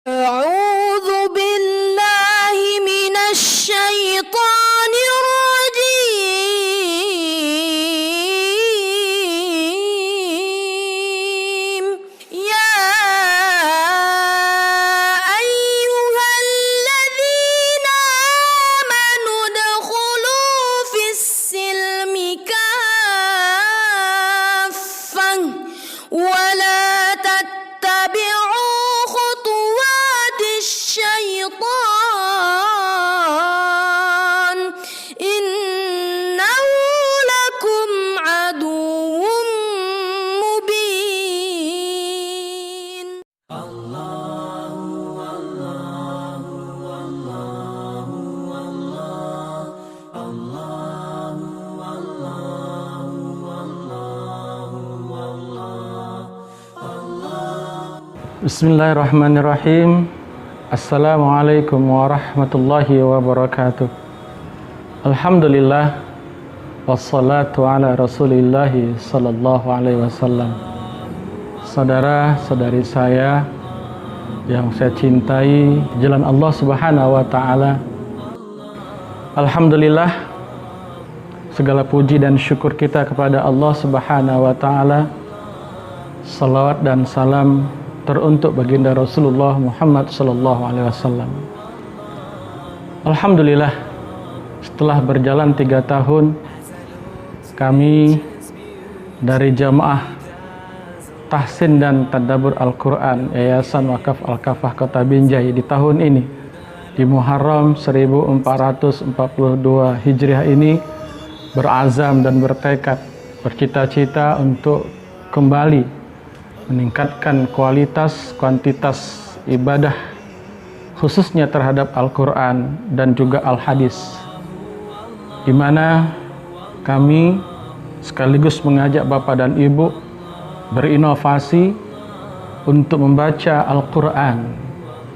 أعوذ بالله من الشيطان الرجيم يا أيها الذين آمنوا ادخلوا في السلم كافة ولا تتبعوا خطوات الشيطان إنه لكم عدو مبين. Bismillahirrahmanirrahim. Assalamualaikum warahmatullahi wabarakatuh. Alhamdulillah, wassalatu ala rasulillahi sallallahu alaihi wasallam. Saudara-saudari saya yang saya cintai jalan Allah subhanahu wa ta'ala, alhamdulillah, segala puji dan syukur kita kepada Allah subhanahu wa ta'ala. Salawat dan salam teruntuk baginda Rasulullah Muhammad sallallahu alaihi wasallam. Alhamdulillah, setelah berjalan 3 tahun kami dari jamaah tahsin dan tadabbur Al-Quran Yayasan Wakaf Al-Kafah Kota Binjai di tahun ini, di Muharram 1442 Hijriah ini, berazam dan bertekad, bercita-cita untuk kembali meningkatkan kualitas kuantitas ibadah khususnya terhadap Al-Quran dan juga Al-Hadis, di mana kami sekaligus mengajak Bapak dan Ibu berinovasi untuk membaca Al-Quran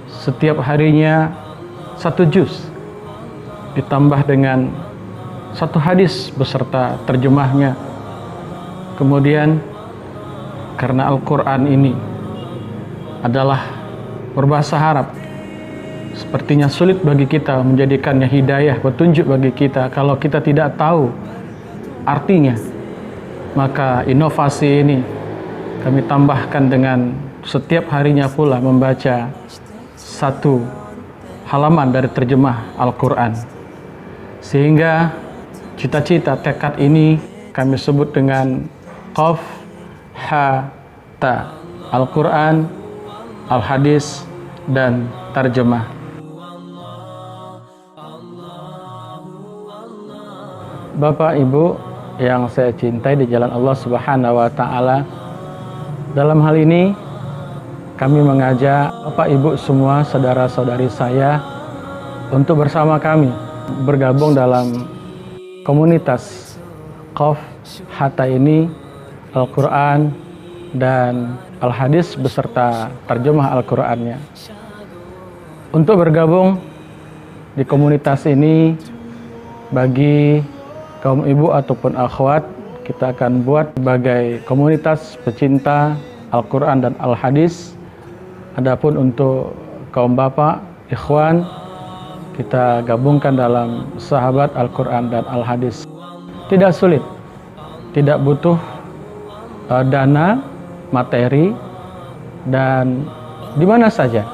setiap harinya 1 juz ditambah dengan 1 hadis beserta terjemahnya. Kemudian karena Al-Quran ini adalah berbahasa Arab, sepertinya sulit bagi kita menjadikannya hidayah, petunjuk bagi kita kalau kita tidak tahu artinya. Maka inovasi ini kami tambahkan dengan setiap harinya pula membaca 1 halaman dari terjemah Al-Quran, sehingga cita-cita tekad ini kami sebut dengan Qaf Ha Ta, Al-Quran, Al-Hadis, dan Tarjemah. Bapak Ibu yang saya cintai di jalan Allah Subhanahu wa ta'ala, dalam hal ini kami mengajak Bapak Ibu semua, saudara-saudari saya, untuk bersama kami bergabung dalam komunitas Qaf Ha Ta ini, Al-Quran dan Al-Hadis beserta terjemah Al-Qurannya. Untuk bergabung di komunitas ini, bagi kaum ibu ataupun akhwat, kita akan buat sebagai komunitas pecinta Al-Quran dan Al-Hadis. Adapun untuk kaum bapak, ikhwan, kita gabungkan dalam sahabat Al-Quran dan Al-Hadis. Tidak sulit, tidak butuh dana, materi, dan di mana saja.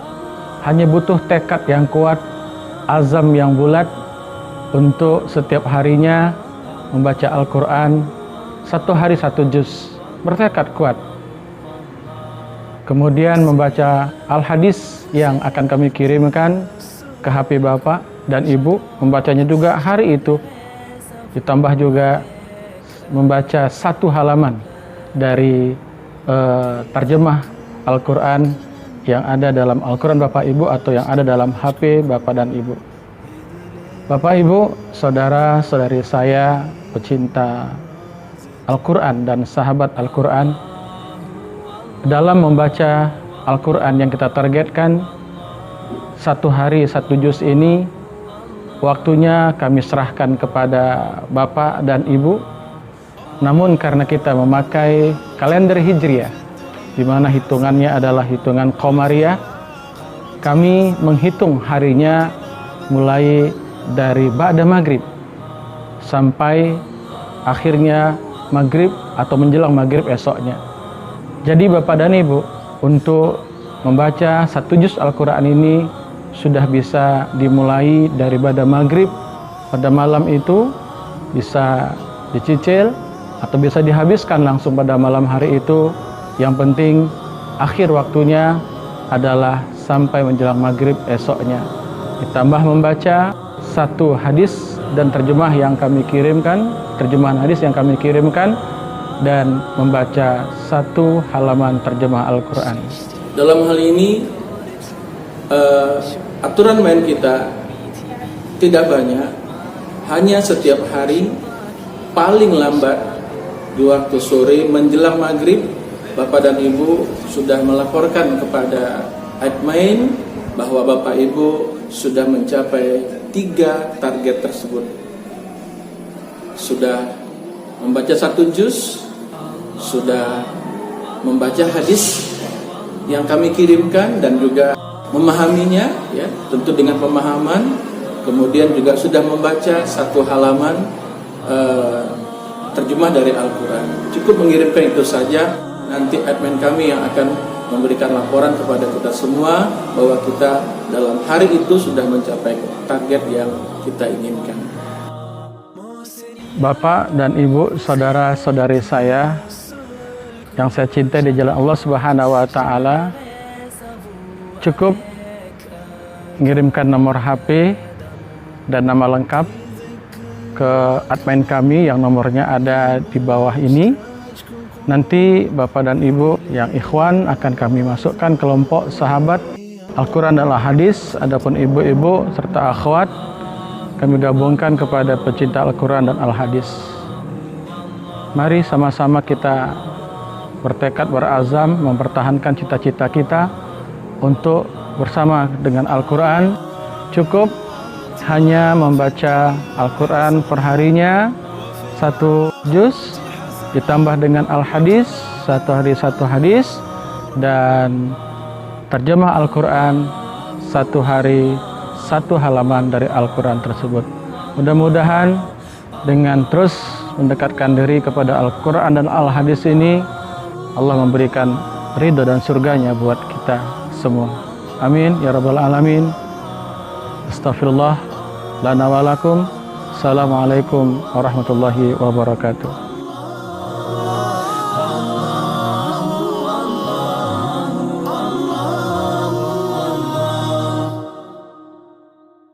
Hanya butuh tekad yang kuat, azam yang bulat untuk setiap harinya membaca Al-Quran 1 hari 1 juz, bertekad kuat. Kemudian membaca Al-Hadis yang akan kami kirimkan ke HP Bapak dan Ibu, membacanya juga hari itu, ditambah juga membaca 1 halaman dari terjemah Al-Quran yang ada dalam Al-Quran Bapak Ibu atau yang ada dalam HP Bapak dan Ibu. Bapak Ibu, saudara-saudari saya pecinta Al-Quran dan sahabat Al-Quran, dalam membaca Al-Quran yang kita targetkan 1 hari 1 juz ini, waktunya kami serahkan kepada Bapak dan Ibu. Namun karena kita memakai kalender Hijriah, di mana hitungannya adalah hitungan Qamariyah, kami menghitung harinya mulai dari ba'da maghrib sampai akhirnya maghrib atau menjelang maghrib esoknya. Jadi Bapak dan Ibu, untuk membaca 1 juz Al-Quran ini sudah bisa dimulai dari ba'da maghrib pada malam itu, bisa dicicil atau bisa dihabiskan langsung pada malam hari itu. Yang penting akhir waktunya adalah sampai menjelang maghrib esoknya. Ditambah membaca 1 hadis dan terjemah yang kami kirimkan, terjemahan hadis yang kami kirimkan, dan membaca 1 halaman terjemah Al-Quran. Dalam hal ini aturan main kita tidak banyak, hanya setiap hari paling lambat di waktu sore menjelang maghrib Bapak dan Ibu sudah melaporkan kepada admin bahwa Bapak Ibu sudah mencapai 3 target tersebut. Sudah membaca 1 juz, sudah membaca hadis yang kami kirimkan dan juga memahaminya, ya, tentu dengan pemahaman. Kemudian juga sudah membaca 1 halaman terjemah dari Al-Quran. Cukup mengirimkan itu saja. Nanti admin kami yang akan memberikan laporan kepada kita semua bahwa kita dalam hari itu sudah mencapai target yang kita inginkan. Bapak dan Ibu, saudara-saudari saya yang saya cintai di jalan Allah Subhanahu wa taala, cukup mengirimkan nomor HP dan nama lengkap ke admin kami yang nomornya ada di bawah ini. Nanti Bapak dan Ibu yang ikhwan akan kami masukkan kelompok sahabat Al-Quran dan Al-Hadis. Adapun ibu-ibu serta akhwat kami gabungkan kepada pecinta Al-Quran dan Al-Hadis. Mari sama-sama kita bertekad, berazam mempertahankan cita-cita kita untuk bersama dengan Al-Quran. Cukup hanya membaca Al-Quran perharinya 1 juz, ditambah dengan Al-Hadis, 1 hari 1 hadis, dan terjemah Al-Quran 1 hari 1 halaman dari Al-Quran tersebut. Mudah-mudahan dengan terus mendekatkan diri kepada Al-Quran dan Al-Hadis ini, Allah memberikan ridho dan surganya buat kita semua. Amin ya rabbal alamin. Astaghfirullah lana wa lakum. Assalamualaikum warahmatullahi wabarakatuh.